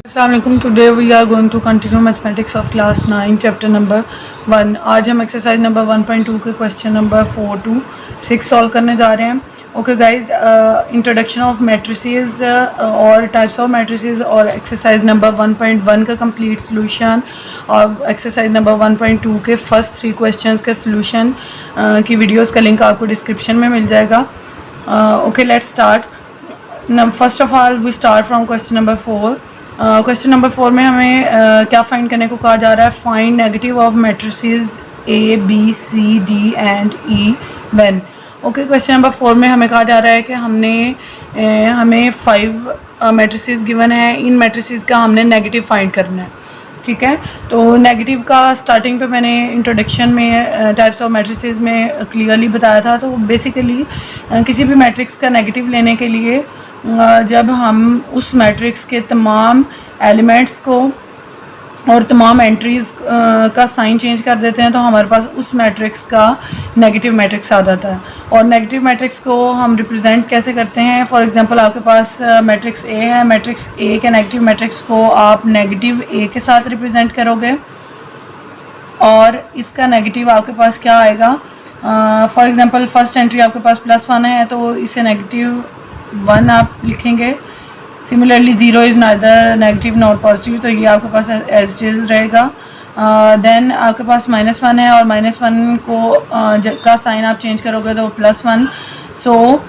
Assalamualaikum. Today we are going to continue mathematics of class 9 chapter number 1. आज हम exercise number 1.2 के question number 4 to 6 solve करने जा रहे हैं. Okay guys, introduction of matrices और टाइप्स ऑफ मैट्रिसेस और एक्सरसाइज नंबर 1.1 का कंप्लीट सोल्यूशन और एक्सरसाइज नंबर 1.2 के फर्स्ट 3 क्वेश्चंस के सोल्यूशन की वीडियोस का लिंक आपको डिस्क्रिप्शन में मिल जाएगा. Okay, let's start. First of all we start from question number 4. Question number 4 में हमें क्या फाइंड करने को कहा जा रहा है? Find negative of matrices A B C D and E when. Okay, question number 4 में हमें कहा जा रहा है कि हमें 5 मैट्रिसेस गिवन है. इन मैट्रिसेस का हमने नेगेटिव फाइंड करना है. ठीक है, तो नेगेटिव का स्टार्टिंग पे मैंने इंट्रोडक्शन में टाइप्स ऑफ मैट्रिसेस में क्लियरली बताया था. तो बेसिकली किसी भी मैट्रिक्स का नेगेटिव लेने के लिए जब हम उस मैट्रिक्स के तमाम एलिमेंट्स को और तमाम एंट्रीज़ का साइन चेंज कर देते हैं तो हमारे पास उस मैट्रिक्स का नेगेटिव मैट्रिक्स आ जाता है. और नेगेटिव मैट्रिक्स को हम रिप्रेजेंट कैसे करते हैं? फॉर एग्जांपल आपके पास मैट्रिक्स ए है. मैट्रिक्स ए के नेगेटिव मैट्रिक्स को आप नेगेटिव ए के साथ रिप्रेजेंट करोगे और इसका नेगेटिव आपके पास क्या आएगा? फॉर एग्जांपल फर्स्ट एंट्री आपके पास +1 है तो इसे नेगेटिव 1 आप लिखेंगे. Similarly 0 is neither negative not positive, तो ये आपके पास एज इट इज़ रहेगा. देन आपके पास -1 है और -1 को का साइन आप चेंज करोगे तो +1. सो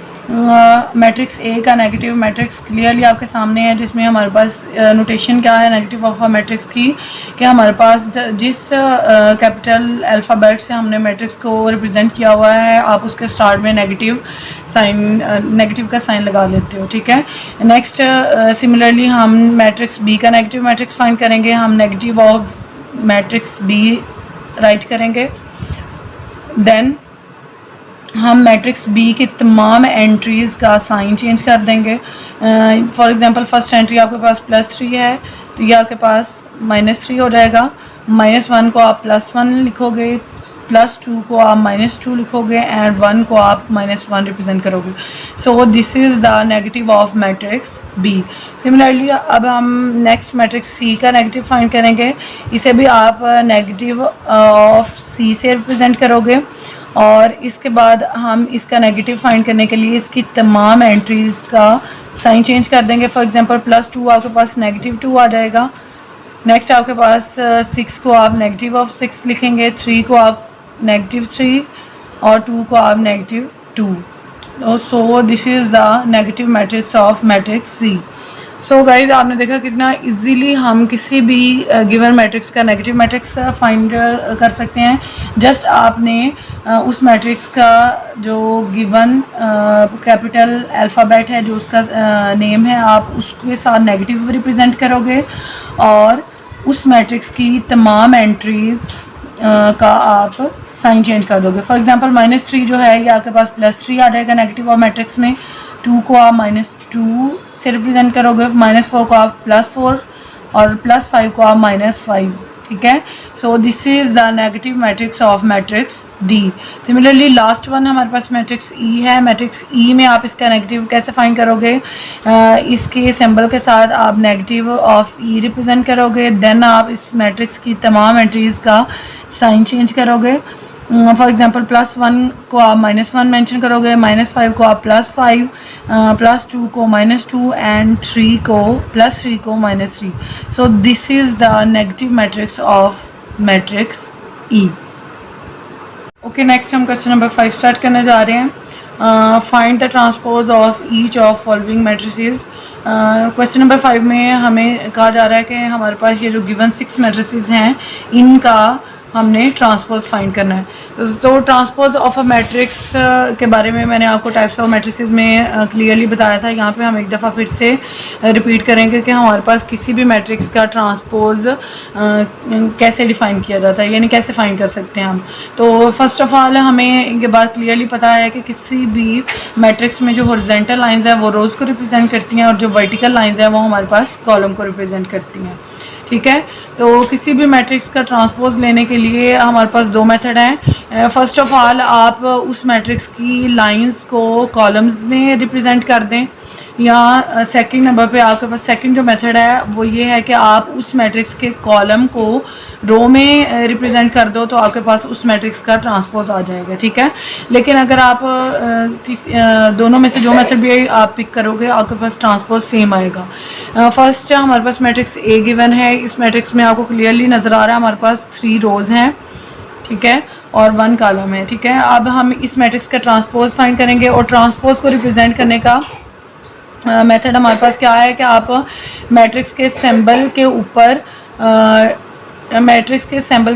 मैट्रिक्स ए का नेगेटिव मैट्रिक्स क्लियरली आपके सामने है, जिसमें हमारे पास नोटेशन क्या है नेगेटिव ऑफ अ मैट्रिक्स की कि हमारे पास जिस कैपिटल अल्फ़ाबेट से हमने मैट्रिक्स को रिप्रेजेंट किया हुआ है आप उसके स्टार्ट में नेगेटिव का साइन लगा लेते हो. ठीक है, नेक्स्ट सिमिलरली हम मैट्रिक्स बी का नेगेटिव मैट्रिक्स फाइंड करेंगे. हम negative of matrix B write करेंगे. देन हम मैट्रिक्स बी की तमाम एंट्रीज़ का साइन चेंज कर देंगे. फॉर एग्जांपल फर्स्ट एंट्री आपके पास +3 है तो ये आपके पास -3 हो जाएगा. -1 को आप +1 लिखोगे, +2 को आप -2 लिखोगे एंड 1 को आप -1 रिप्रेजेंट करोगे. So this is the negative of matrix B. Similarly अब हम नेक्स्ट मैट्रिक्स सी का नेगेटिव फाइंड करेंगे. इसे भी आप नेगेटिव ऑफ सी से रिप्रेजेंट करोगे और इसके बाद हम इसका नेगेटिव फाइंड करने के लिए इसकी तमाम एंट्रीज़ का साइन चेंज कर देंगे. फॉर एग्जांपल +2 आपके पास -2 आ जाएगा. नेक्स्ट आपके पास 6 को आप नेगेटिव ऑफ 6 लिखेंगे, 3 को आप -3 और 2 को आप -2. So this is the negative matrix of matrix C. So guys, आपने देखा कितना इजीली हम किसी भी गिवन मैट्रिक्स का नेगेटिव मैट्रिक्स फाइंड कर सकते हैं. जस्ट आपने उस मैट्रिक्स का जो गिवन कैपिटल अल्फ़ाबेट है, जो उसका नेम है, आप उसके साथ नेगेटिव रिप्रेजेंट करोगे और उस मैट्रिक्स की तमाम एंट्रीज़ का आप साइन चेंज कर दोगे. फॉर एग्जांपल -3 जो है ये आपके पास +3 आ जाएगा नेगेटिव ऑफ मैट्रिक्स में. 2 को आप -2 से रिप्रेजेंट करोगे, -4 को आप +4 और +5 को आप -5. ठीक है, सो this is the negative matrix of matrix D. Similarly last one हमारे पास मैट्रिक्स ई है. मैट्रिक्स ई में आप इसका नेगेटिव कैसे फाइंड करोगे? इसके सिंबल के साथ आप नेगेटिव ऑफ ई रिप्रेजेंट करोगे. देन आप इस मैट्रिक्स की तमाम एंट्रीज़ का साइन चेंज करोगे. फॉर एग्जांपल +1 को आप -1 मेंशन करोगे, -5 को आप +5, +2 को -2 एंड 3 को +3 को -3. सो this is the negative matrix of matrix E. Okay, next हम क्वेश्चन नंबर 5 स्टार्ट करने जा रहे हैं. Find the transpose of each of following matrices. Question number 5 में हमें कहा जा रहा है कि हमारे पास ये जो गिवन 6 मैट्रिसेस हैं इनका हमने ट्रांसपोज फाइंड करना है. तो ट्रांसपोज ऑफ अ मैट्रिक्स के बारे में मैंने आपको टाइप्स ऑफ मैट्रिसेस में क्लियरली बताया था. यहाँ पे हम एक दफ़ा फिर से रिपीट करेंगे कि हमारे पास किसी भी मैट्रिक्स का ट्रांसपोज कैसे डिफ़ाइन किया जाता है, यानी कैसे फाइंड कर सकते हैं हम. तो फर्स्ट ऑफ ऑल हमें ये बात क्लियरली पता है कि किसी भी मैट्रिक्स में जो हॉरिजॉन्टल लाइंस है वो रोज़ को रिप्रेजेंट करती हैं और जो वर्टिकल लाइंस है वो हमारे पास कॉलम को रिप्रेजेंट करती हैं. ठीक है। तो किसी भी मैट्रिक्स का ट्रांसपोज लेने के लिए हमारे पास दो मेथड हैं। फर्स्ट ऑफ ऑल आप उस मैट्रिक्स की लाइंस को कॉलम्स में रिप्रेजेंट कर दें, या सेकंड नंबर पे आपके पास सेकंड जो मेथड है वो ये है कि आप उस मैट्रिक्स के कॉलम को रो में रिप्रेजेंट कर दो, तो आपके पास उस मैट्रिक्स का ट्रांसपोज आ जाएगा। ठीक है। लेकिन अगर आप दोनों में से जो मेथड भी आप पिक करोगे आपके पास ट्रांसपोज सेम आएगा। फर्स्ट हमारे पास मैट्रिक्स ए गिवन है। इस मैट्रिक्स में आपको क्लियरली नज़र आ रहा है हमारे पास 3 रोज हैं, ठीक है, और 1 कॉलम है। ठीक है। अब हम इस मैट्रिक्स का ट्रांसपोज फाइंड करेंगे, और ट्रांसपोज को रिप्रेजेंट करने का मेथड हमारे पास क्या है कि आप मैट्रिक्स के सिंबल के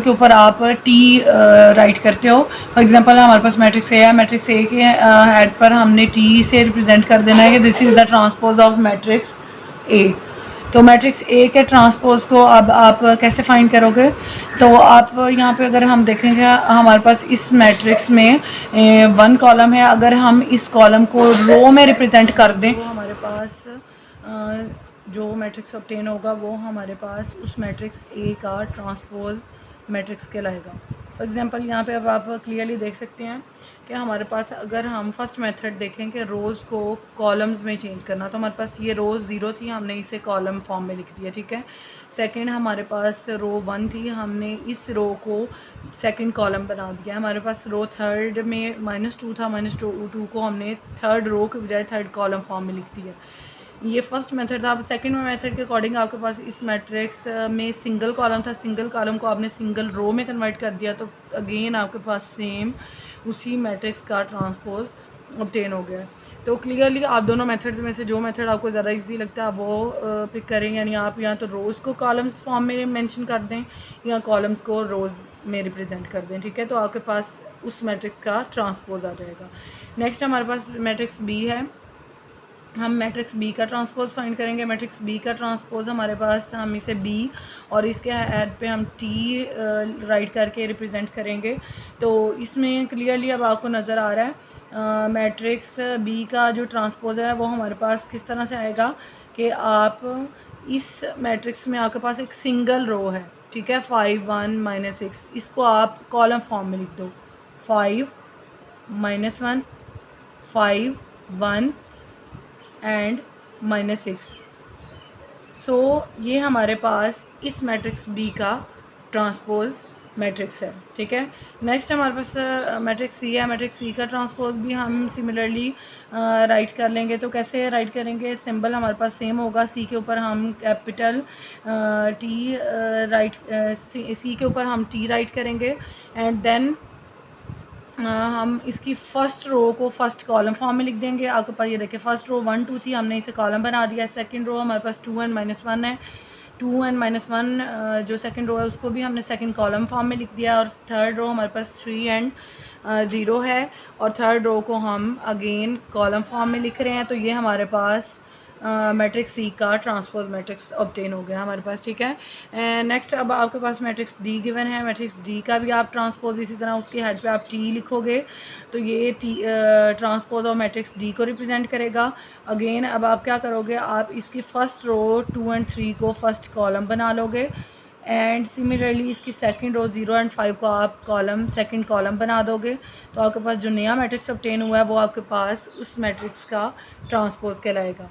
ऊपर आप टी राइट करते हो। फॉर एग्जांपल हमारे पास मैट्रिक्स ए है, मैट्रिक्स ए के हेड पर हमने टी से रिप्रेजेंट कर देना है कि this is the transpose of matrix A. तो मैट्रिक्स ए के ट्रांसपोज को अब आप कैसे फाइंड करोगे? तो आप यहाँ पे अगर हम देखेंगे हमारे पास इस मैट्रिक्स में 1 कॉलम है। अगर हम इस कॉलम को रो में रिप्रेजेंट कर दें तो हमारे पास जो मैट्रिक्स ऑब्टेन होगा वो हमारे पास उस मैट्रिक्स ए का ट्रांसपोज मैट्रिक्स कहलाएगा। फॉर एग्जांपल यहाँ पे अब आप क्लियरली देख सकते हैं कि हमारे पास अगर हम फर्स्ट मेथड देखें कि रोज़ को कॉलम्स में चेंज करना, तो हमारे पास ये रो 0 थी, हमने इसे कॉलम फॉर्म में लिख दिया। ठीक है। सेकंड हमारे पास रो 1 थी, हमने इस रो को सेकंड कॉलम बना दिया। हमारे पास रो थर्ड में -2 था, -2 को हमने थर्ड रो के बजाय थर्ड कॉलम फॉर्म में लिख दिया। ये फर्स्ट मेथड था। अब सेकंड मेथड के अकॉर्डिंग आपके पास इस मैट्रिक्स में सिंगल कॉलम था, सिंगल कॉलम को आपने सिंगल रो में कन्वर्ट कर दिया, तो अगेन आपके पास सेम उसी मैट्रिक्स का ट्रांसपोज ऑब्टेन हो गया। तो क्लियरली आप दोनों मेथड्स में से जो मेथड आपको ज़्यादा इजी लगता है वो पिक करें, यानी आप या तो रोज़ को कॉलम्स फॉर्म में मेंशन कर दें या कॉलम्स को रोज़ में रिप्रेजेंट कर दें। ठीक है। तो आपके पास उस मैट्रिक्स का ट्रांसपोज आ जाएगा। नेक्स्ट हमारे पास मैट्रिक्स बी है। हम मैट्रिक्स बी का ट्रांसपोज फाइंड करेंगे। मैट्रिक्स बी का ट्रांसपोज हमारे पास, हम इसे बी और इसके हेड पे हम टी राइट करके रिप्रेजेंट करेंगे। तो इसमें क्लियरली अब आपको नज़र आ रहा है मैट्रिक्स बी का जो ट्रांसपोज है वो हमारे पास किस तरह से आएगा कि आप इस मैट्रिक्स में आपके पास एक सिंगल रो है, ठीक है, 5 1 -6, इसको आप कॉलम फॉर्म में लिख दो, 5 -1 5 1 एंड -6। सो ये हमारे पास इस मैट्रिक्स बी का ट्रांसपोज मैट्रिक्स है। ठीक है। नेक्स्ट हमारे पास मैट्रिक्स सी है। मैट्रिक्स सी का ट्रांसपोज भी हम सिमिलरली राइट कर लेंगे। तो कैसे राइट करेंगे? सिंबल हमारे पास सेम होगा, सी के ऊपर हम कैपिटल टी राइट, सी के ऊपर हम टी राइट करेंगे, एंड देन हम इसकी फ़र्स्ट रो को फर्स्ट कॉलम फॉर्म में लिख देंगे। आपके पास ये देखिए फर्स्ट रो 1 2 थी, हमने इसे कॉलम बना दिया। सेकंड रो हमारे पास 2 एंड -1 है, 2 एंड -1 जो सेकंड रो है उसको भी हमने सेकंड कॉलम फॉर्म में लिख दिया। और थर्ड रो हमारे पास 3 एंड 0 है, और थर्ड रो को हम अगेन कॉलम फॉर्म में लिख रहे हैं। तो ये हमारे पास मैट्रिक्स सी का ट्रांसपोज मैट्रिक्स ऑब्टेन हो गया हमारे पास। ठीक है। नेक्स्ट अब आपके पास मैट्रिक्स डी गिवन है। मैट्रिक्स डी का भी आप ट्रांसपोज इसी तरह उसके हेड पे आप टी लिखोगे, तो ये T transpose of matrix D को रिप्रेजेंट करेगा। अगेन अब आप क्या करोगे, आप इसकी फ़र्स्ट रो 2 एंड 3 को फर्स्ट कॉलम बना लोगे, एंड सिमिलरली इसकी सेकंड रो 0 एंड 5 को आप कॉलम सेकंड कॉलम बना दोगे। तो आपके पास जो नया मैट्रिक्स ऑब्टेन हुआ है वो आपके पास उस मैट्रिक्स का ट्रांसपोज कहलाएगा।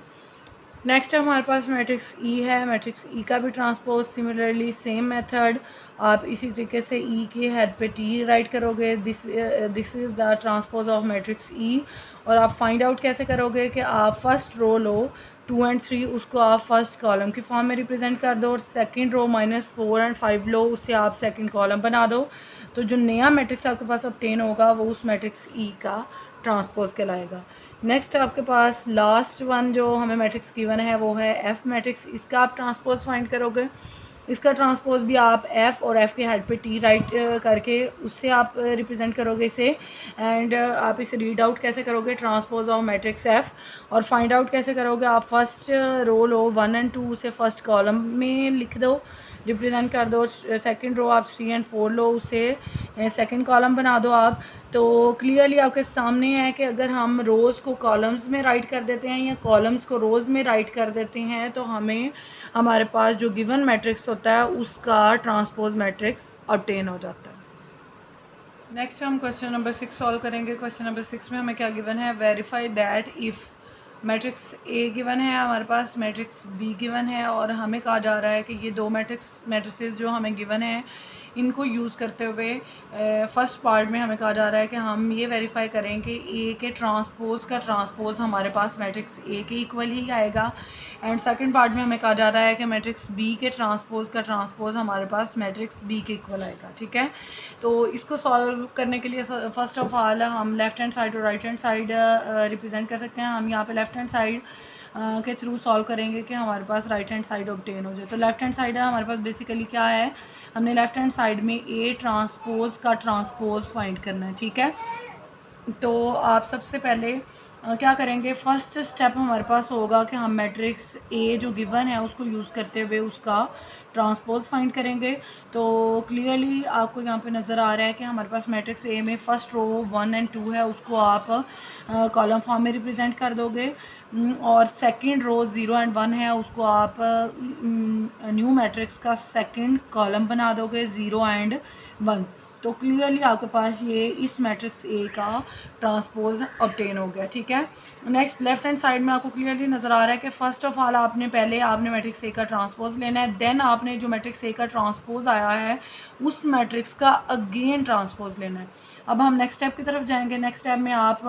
नेक्स्ट हमारे पास मैट्रिक्स ई है। मैट्रिक्स ई का भी ट्रांसपोज सिमिलरली सेम मेथड, आप इसी तरीके से ई के हेड पे टी राइट करोगे, this is the transpose of matrix E. और आप फाइंड आउट कैसे करोगे कि आप फर्स्ट रो लो 2 एंड 3, उसको आप फर्स्ट कॉलम की फॉर्म में रिप्रेजेंट कर दो, और सेकंड रो -4 एंड 5 लो, उससे आप सेकंड कॉलम बना दो। तो जो नया मैट्रिक्स आपके पास ऑब्टेन होगा वो उस मैट्रिक्स ई का ट्रांसपोज कहलाएगा। नेक्स्ट आपके पास लास्ट वन जो हमें मैट्रिक्स गिवन है वो है एफ़ मैट्रिक्स। इसका आप ट्रांसपोज फाइंड करोगे। इसका ट्रांसपोज भी आप एफ़ और एफ़ के हेड पे टी राइट करके उससे आप रिप्रेजेंट करोगे इसे, एंड आप इसे रीड आउट कैसे करोगे, ट्रांसपोज ऑफ मैट्रिक्स एफ़। और फाइंड आउट कैसे करोगे, आप फर्स्ट रो लो 1 एंड 2 उसे फर्स्ट कॉलम में लिख दो, रिप्रेजेंट कर दो। सेकंड रो आप 3 एंड 4 लो, उसे सेकंड कॉलम बना दो आप। तो क्लियरली आपके सामने है कि अगर हम रोज़ को कॉलम्स में राइट कर देते हैं या कॉलम्स को रोज़ में राइट कर देते हैं तो हमें हमारे पास जो गिवन मैट्रिक्स होता है उसका ट्रांसपोज मैट्रिक्स ऑब्टेन हो जाता है। नेक्स्ट हम क्वेश्चन नंबर 6 सॉल्व करेंगे। क्वेश्चन नंबर 6 में हमें क्या गिवन है, verify that if matrix A given है, हमारे पास मैट्रिक्स बी गिवन है और हमें कहा जा रहा है कि ये दो मैट्रिसेस जो हमें गिवन है इनको यूज़ करते हुए फर्स्ट पार्ट में हमें कहा जा रहा है कि हम ये वेरीफाई करें कि ए के ट्रांसपोज का ट्रांसपोज हमारे पास मैट्रिक्स ए के इक्वल ही आएगा। एंड सेकंड पार्ट में हमें कहा जा रहा है कि मैट्रिक्स बी के ट्रांसपोज का ट्रांसपोज हमारे पास मैट्रिक्स बी के इक्वल आएगा। ठीक है, तो इसको सॉल्व करने के लिए फर्स्ट ऑफ ऑल हम लेफ़्ट हैंड साइड और राइट हैंड साइड रिप्रेजेंट कर सकते हैं। हम यहाँ पे लेफ़्ट हैंड साइड के थ्रू सॉल्व करेंगे कि हमारे पास राइट हैंड साइड ऑब्टेन हो जाए। तो लेफ़्ट हैंड साइड है हमारे पास बेसिकली क्या है, हमने लेफ़्ट हैंड साइड में ए ट्रांसपोज का ट्रांसपोज फाइंड करना है। ठीक है, तो आप सबसे पहले क्या करेंगे, फर्स्ट स्टेप हमारे पास होगा कि हम मैट्रिक्स ए जो गिवन है उसको यूज़ करते हुए उसका ट्रांसपोज फाइंड करेंगे। तो क्लियरली आपको यहाँ पे नज़र आ रहा है कि हमारे पास मैट्रिक्स ए में फ़र्स्ट रो 1 एंड 2 है, उसको आप कॉलम फॉर्म में रिप्रेजेंट कर दोगे और सेकंड रो 0 एंड 1 है, उसको आप न्यू मैट्रिक्स का सेकंड कॉलम बना दोगे 0 एंड 1। तो क्लियरली आपके पास ये इस मैट्रिक्स ए का ट्रांसपोज ऑब्टेन हो गया। ठीक है, नेक्स्ट लेफ्ट हैंड साइड में आपको क्लियरली नज़र आ रहा है कि फर्स्ट ऑफ ऑल आपने मैट्रिक्स ए का ट्रांसपोज लेना है, देन आपने जो मैट्रिक्स ए का ट्रांसपोज आया है उस मैट्रिक्स का अगेन ट्रांसपोज लेना है। अब हम नेक्स्ट स्टेप की तरफ जाएंगे। नेक्स्ट स्टेप में आप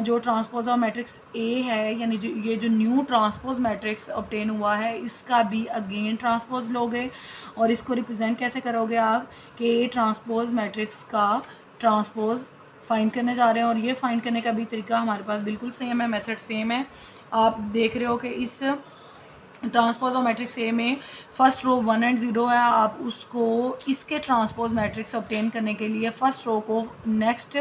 जो ट्रांसपोज ऑफ मैट्रिक्स ए है यानी ये जो न्यू ट्रांसपोज मैट्रिक्स ऑब्टेन हुआ है इसका भी अगेन ट्रांसपोज लोगे और इसको रिप्रेजेंट कैसे करोगे आप कि ट्रांसपोज मैट्रिक्स का ट्रांसपोज फाइंड करने जा रहे हैं। और ये फाइंड करने का भी तरीका हमारे पास बिल्कुल सेम है, मेथड सेम है। आप देख रहे हो कि इस ट्रांसपोज ऑफ मैट्रिक्स ए में फर्स्ट रो 1 एंड 0 है, आप उसको इसके ट्रांसपोज मैट्रिक्स ऑब्टेन करने के लिए फ़र्स्ट रो को नेक्स्ट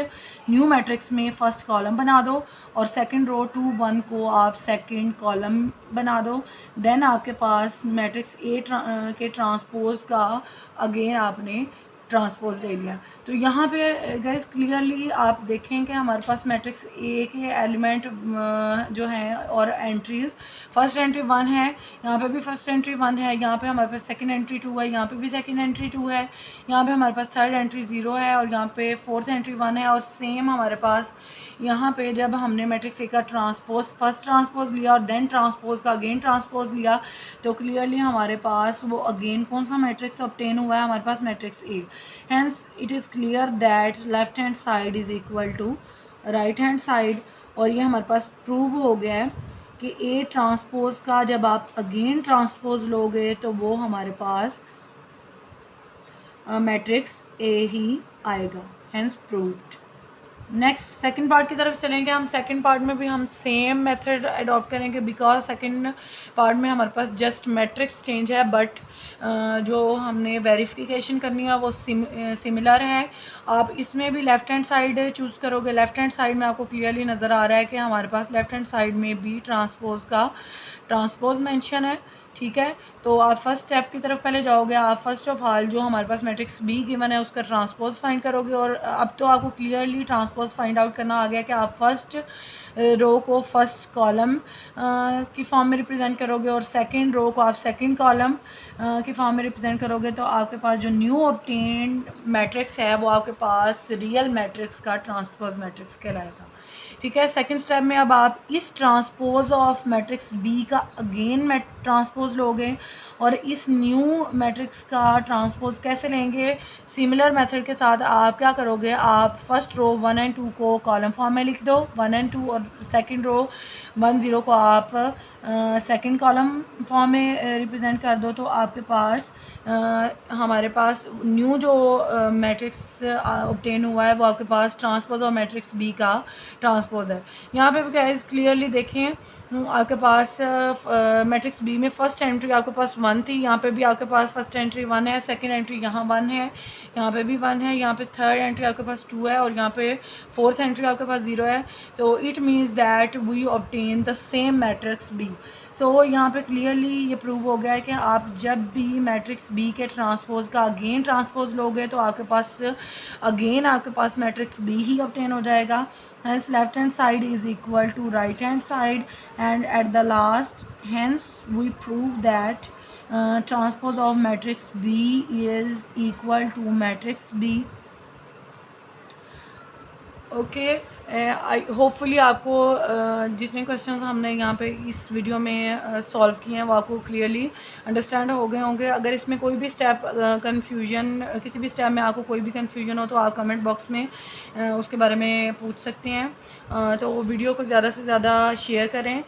न्यू मैट्रिक्स में फ़र्स्ट कॉलम बना दो और सेकंड रो 2 1 को आप सेकंड कॉलम बना दो। देन आपके पास मैट्रिक्स ए के ट्रांसपोज का अगेन आपने ट्रांसपोज ले लिया। तो यहाँ पे गाइस क्लियरली आप देखें कि हमारे पास मैट्रिक्स ए के एलिमेंट जो हैं और एंट्रीज, फर्स्ट एंट्री 1 है, यहाँ पे भी फर्स्ट एंट्री 1 है, यहाँ पे हमारे पास सेकंड एंट्री 2 है, यहाँ पे भी सेकंड एंट्री 2 है, यहाँ पे हमारे पास थर्ड एंट्री 0 है और यहाँ पे फोर्थ एंट्री 1 है। और सेम हमारे पास यहाँ पे जब हमने मैट्रिक्स ए का ट्रांसपोज फर्स्ट ट्रांसपोज लिया और देन ट्रांसपोज का अगेन ट्रांसपोज लिया तो क्लियरली हमारे पास वो अगेन कौन सा मैट्रिक्स ऑब्टेन हुआ है, हमारे पास matrix A. Hence it is clear that left hand side is equal to right hand side. और ये हमारे पास प्रूव हो गया है कि ए ट्रांसपोज का जब आप अगेन ट्रांसपोज लोगे तो वो हमारे पास मैट्रिक्स ए ही आएगा, hence proved. Next second part की तरफ चलेंगे हम। सेकंड पार्ट में भी हम सेम मेथड अडॉप्ट करेंगे बिकॉज सेकंड पार्ट में हमारे पास जस्ट मैट्रिक्स चेंज है बट जो हमने वेरिफिकेशन करनी है वो सिमिलर है। आप इसमें भी लेफ़्ट हैंड साइड चूज़ करोगे। लेफ़्ट हैंड साइड में आपको क्लियरली नज़र आ रहा है कि हमारे पास लेफ़्ट हैंड साइड में भी ट्रांसपोज का ट्रांसपोज मेंशन है। ठीक है, तो आप फर्स्ट स्टेप की तरफ पहले जाओगे। आप फर्स्ट ऑफ ऑल जो हमारे पास मैट्रिक्स बी गिवन है उसका ट्रांसपोज फाइंड करोगे और अब तो आपको क्लियरली ट्रांसपोज फाइंड आउट करना आ गया कि आप फर्स्ट रो को फर्स्ट कॉलम की फॉर्म में रिप्रेजेंट करोगे और सेकंड रो को आप सेकंड कॉलम की फॉर्म में रिप्रेजेंट करोगे। तो आपके पास जो न्यू ऑब्टेन्ड मैट्रिक्स है वो आपके पास रियल मैट्रिक्स का ट्रांसपोज मैट्रिक्स कहलाएगा। ठीक है, सेकंड स्टेप में अब आप इस ट्रांसपोज ऑफ मैट्रिक्स बी का अगेन ट्रांसपोज लोगे और इस न्यू मैट्रिक्स का ट्रांसपोज कैसे लेंगे, सिमिलर मेथड के साथ आप क्या करोगे, आप फर्स्ट रो 1 एंड 2 को कॉलम फॉर्म में लिख दो 1 एंड 2 और सेकंड रो 1 0 को आप सेकंड कॉलम फॉर्म में रिप्रेजेंट कर दो। तो आपके पास हमारे पास न्यू जो मैट्रिक्स ऑब्टेन हुआ है वो आपके पास ट्रांसपोज और मैट्रिक्स बी का ट्रांसपोज है। यहाँ पे गाइस क्लियरली देखें आपके पास मैट्रिक्स बी में फ़र्स्ट एंट्री आपके पास 1 थी, यहाँ पे भी आपके पास फ़र्स्ट एंट्री 1 है, सेकंड एंट्री यहाँ 1 है, यहाँ पे भी 1 है, यहाँ पे थर्ड एंट्री आपके पास 2 है और यहाँ पे फोर्थ एंट्री आपके पास 0 है। तो it means that we obtain the same matrix B. So यहाँ पे क्लियरली ये प्रूव हो गया है कि आप जब भी मैट्रिक्स बी के ट्रांसपोज का अगेन ट्रांसपोज लोगे तो आपके पास अगेन आपके पास मैट्रिक्स बी ही ऑब्टेन हो जाएगा। hence left hand side is equal to right hand side, and at the last hence we prove that transpose of matrix B is equal to matrix B। Okay, I hopefully आपको जितने questions हमने यहाँ पे इस video में solve किए हैं वो आपको क्लियरली अंडरस्टैंड हो गए होंगे। अगर इसमें कोई भी स्टेप कन्फ्यूजन, किसी भी स्टेप में आपको कोई भी कन्फ्यूजन हो तो आप कमेंट बॉक्स में उसके बारे में पूछ सकते हैं। तो वीडियो को ज़्यादा से ज़्यादा शेयर करें,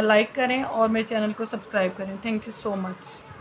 लाइक करें और मेरे चैनल को सब्सक्राइब करें। Thank you so much.